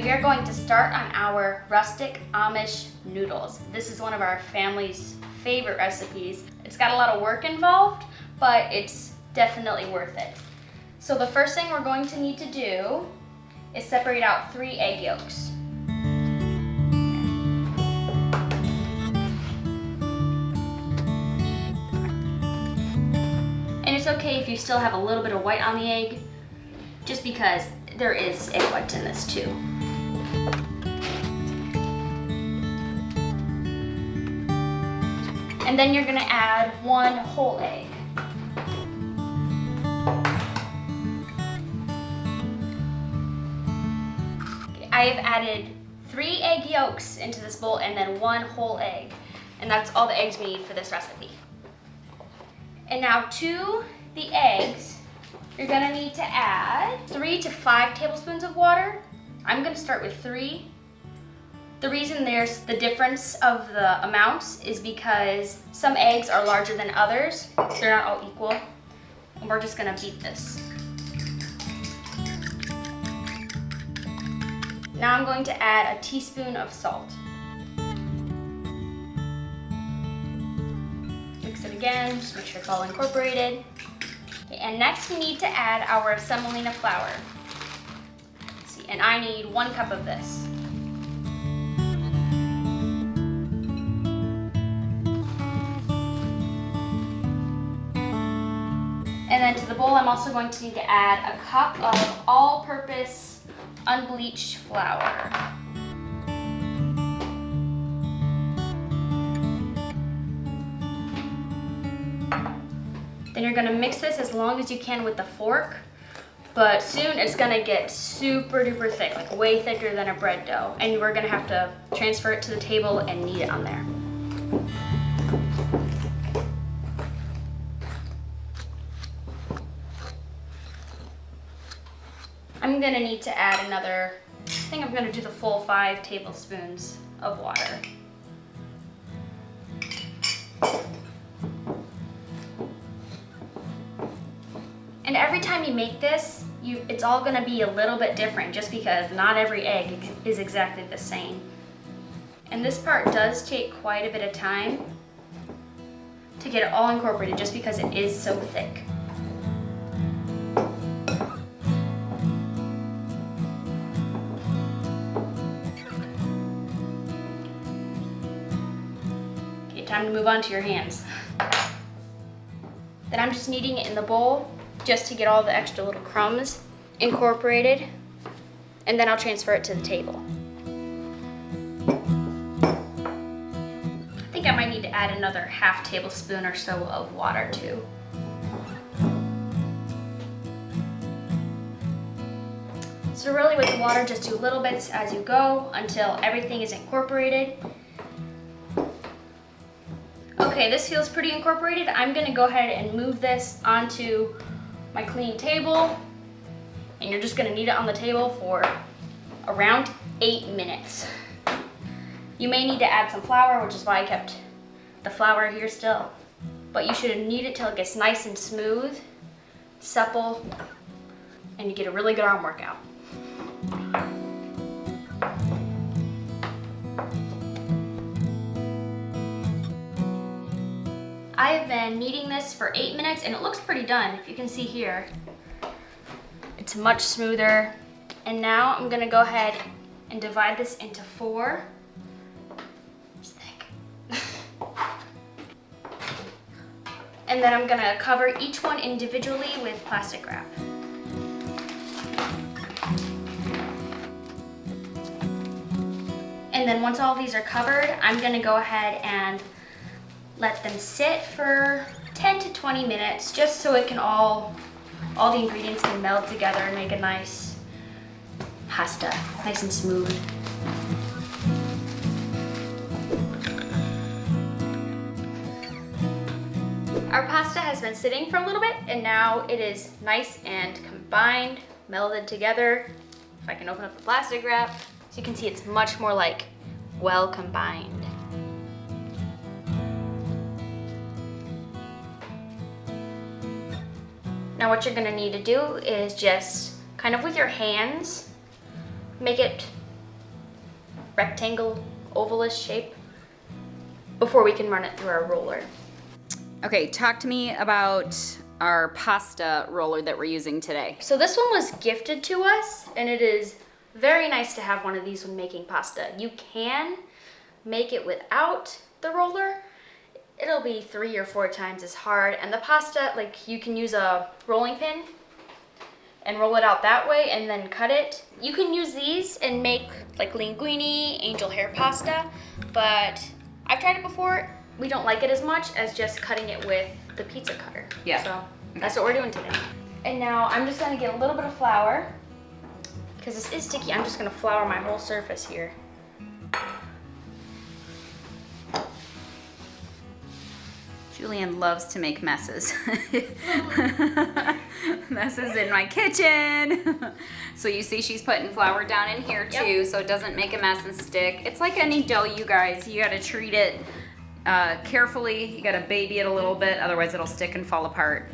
we are going to start on our rustic Amish noodles. This is one of our family's favorite recipes. It's got a lot of work involved, but it's definitely worth it. So the first thing we're going to need to do is separate out 3 egg yolks. And it's okay if you still have a little bit of white on the egg, just because there is egg whites in this too. And then you're gonna add 1 whole egg. Okay, I have added 3 egg yolks into this bowl and then 1 whole egg. And that's all the eggs we need for this recipe. And now to the eggs, you're gonna need to add 3 to 5 tablespoons of water. I'm gonna start with 3. The reason there's the difference of the amounts is because some eggs are larger than others. They're not all equal. And we're just gonna beat this. Now I'm going to add a teaspoon of salt. Mix it again, just make sure it's all incorporated. Okay, and next we need to add our semolina flour. Let's see, and I need 1 cup of this. And then to the bowl, I'm also going to need to add a cup of all-purpose unbleached flour. Then you're gonna mix this as long as you can with the fork, but soon it's gonna get super duper thick, like way thicker than a bread dough, and we're gonna have to transfer it to the table and knead it on there. I'm gonna need to add another, I think I'm gonna do the full 5 tablespoons of water. And every time you make this, it's all gonna be a little bit different just because not every egg is exactly the same. And this part does take quite a bit of time to get it all incorporated just because it is so thick. Time to move on to your hands. Then I'm just kneading it in the bowl just to get all the extra little crumbs incorporated, and then I'll transfer it to the table. I think I might need to add another ½ tablespoon or so of water too. So really with the water, just do little bits as you go until everything is incorporated. Okay, this feels pretty incorporated. I'm gonna go ahead and move this onto my clean table, and you're just gonna knead it on the table for around 8 minutes. You may need to add some flour, which is why I kept the flour here still, but you should knead it till it gets nice and smooth, supple, and you get a really good arm workout. I have been kneading this for 8 minutes and it looks pretty done. If you can see here, it's much smoother. And now I'm gonna go ahead and divide this into 4. It's thick. And then I'm gonna cover each one individually with plastic wrap. And then once all these are covered, I'm gonna go ahead and let them sit for 10 to 20 minutes just so it can all the ingredients can meld together and make a nice pasta, nice and smooth. Our pasta has been sitting for a little bit and now it is nice and combined, melded together. If I can open up the plastic wrap, so you can see it's much more like well combined. Now what you're gonna need to do is just kind of with your hands, make it rectangle, ovalish shape before we can run it through our roller. Okay, talk to me about our pasta roller that we're using today. So this one was gifted to us, and it is very nice to have one of these when making pasta. You can make it without the roller. It'll be 3 or 4 times as hard, and the pasta, like, you can use a rolling pin and roll it out that way and then cut it. You can use these and make like linguine, angel hair pasta, but I've tried it before. We don't like it as much as just cutting it with the pizza cutter. Yeah. So that's what we're doing today. And now I'm just gonna get a little bit of flour, because this is sticky. I'm just gonna flour my whole surface here. Julianne loves to make messes. Messes in my kitchen. So you see she's putting flour down in here too, so it doesn't make a mess and stick. It's like any dough, you guys. You gotta treat it carefully. You gotta baby it a little bit, otherwise it'll stick and fall apart.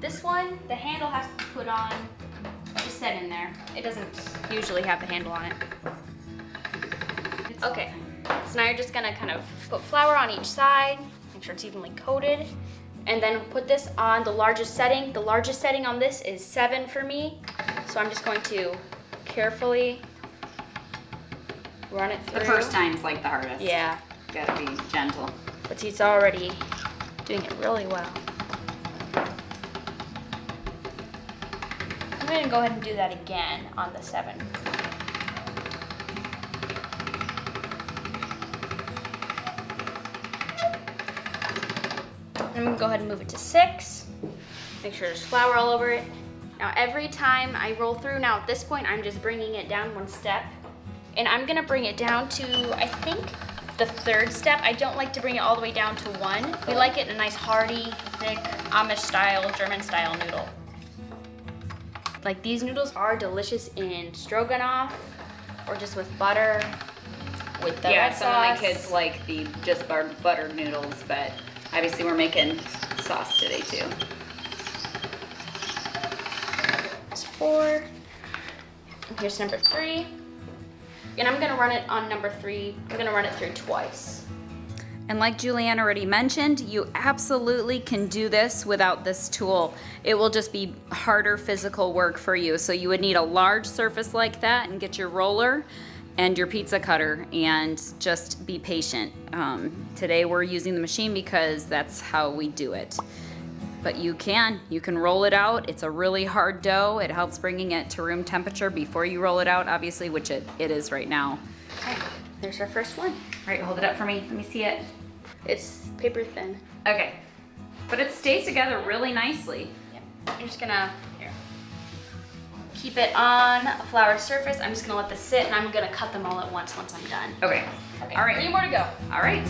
This one, the handle has to be put on, just set in there. It doesn't usually have the handle on it. Okay, so now you're just gonna kind of put flour on each side, make sure it's evenly coated, and then put this on the largest setting. The largest setting on this is 7 for me, so I'm just going to carefully run it through. The first time's like the hardest. Yeah. You gotta be gentle. But he's already doing it really well. I'm gonna go ahead and do that again on the 7. I'm gonna go ahead and move it to 6. Make sure there's flour all over it. Now every time I roll through, now at this point I'm just bringing it down 1 step. And I'm gonna bring it down to, I think, the 3rd step. I don't like to bring it all the way down to 1. We like it in a nice hearty, thick, Amish-style, German-style noodle. Like, these noodles are delicious in stroganoff or just with butter, with the red sauce. Some of my kids like the just buttered noodles, but obviously we're making sauce today too. That's 4. And here's number 3. And I'm gonna run it on number 3. I'm gonna run it through twice. And like Julianne already mentioned, you absolutely can do this without this tool. It will just be harder physical work for you. So you would need a large surface like that and get your roller and your pizza cutter and just be patient. Today we're using the machine because that's how we do it. But you can roll it out. It's a really hard dough. It helps bringing it to room temperature before you roll it out, obviously, which it is right now. Okay, there's our first one. All right, hold it up for me. Let me see it. It's paper thin. Okay, but it stays together really nicely. Yeah. I'm just gonna, here, keep it on a floured surface. I'm just gonna let this sit, and I'm gonna cut them all at once I'm done. Okay. All right. 3 more to go. All right.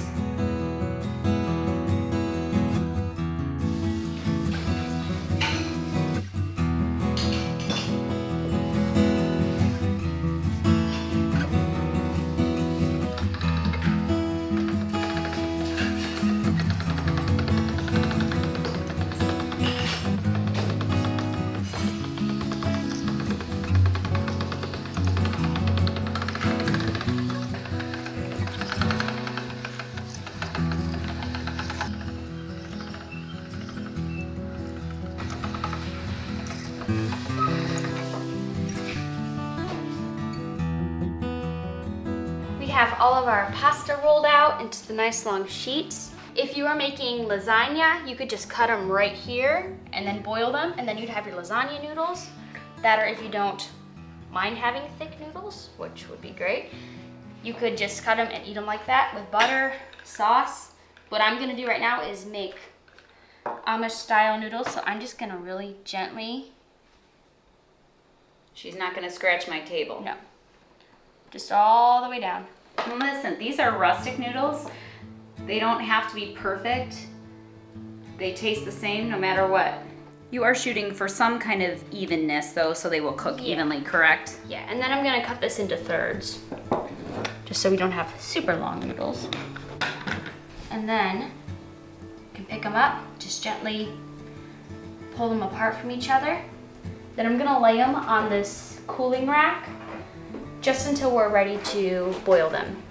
Have all of our pasta rolled out into the nice long sheets. If you are making lasagna, you could just cut them right here and then boil them, and then you'd have your lasagna noodles. That, or if you don't mind having thick noodles, which would be great, you could just cut them and eat them like that with butter, sauce. What I'm gonna do right now is make Amish-style noodles, so I'm just gonna really gently. She's not gonna scratch my table. No, just all the way down. And listen, these are rustic noodles. They don't have to be perfect. They taste the same no matter what. You are shooting for some kind of evenness though, so they will cook evenly, correct? Yeah, and then I'm gonna cut this into thirds, just so we don't have super long noodles. And then you can pick them up, just gently pull them apart from each other. Then I'm gonna lay them on this cooling rack just until we're ready to boil them.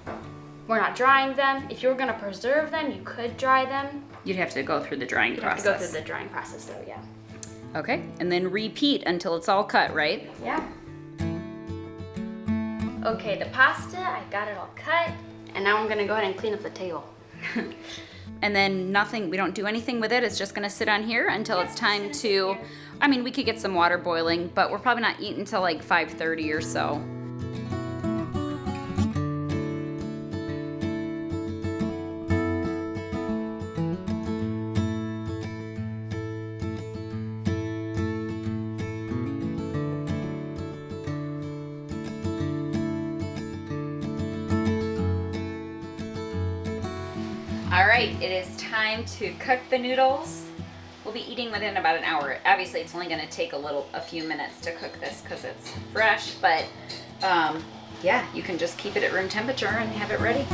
We're not drying them. If you were gonna preserve them, you could dry them. You'd have to go through the drying You'd process. have to go through the drying process though, yeah. Okay, and then repeat until it's all cut, right? Yeah. Okay, the pasta, I got it all cut. And now I'm gonna go ahead and clean up the table. And then nothing, we don't do anything with it. It's just gonna sit on here until it's time to, I mean, we could get some water boiling, but we're probably not eating until like 5:30 or so. All right, it is time to cook the noodles. We'll be eating within about an hour. Obviously, it's only gonna take a few minutes to cook this because it's fresh, but yeah, you can just keep it at room temperature and have it ready.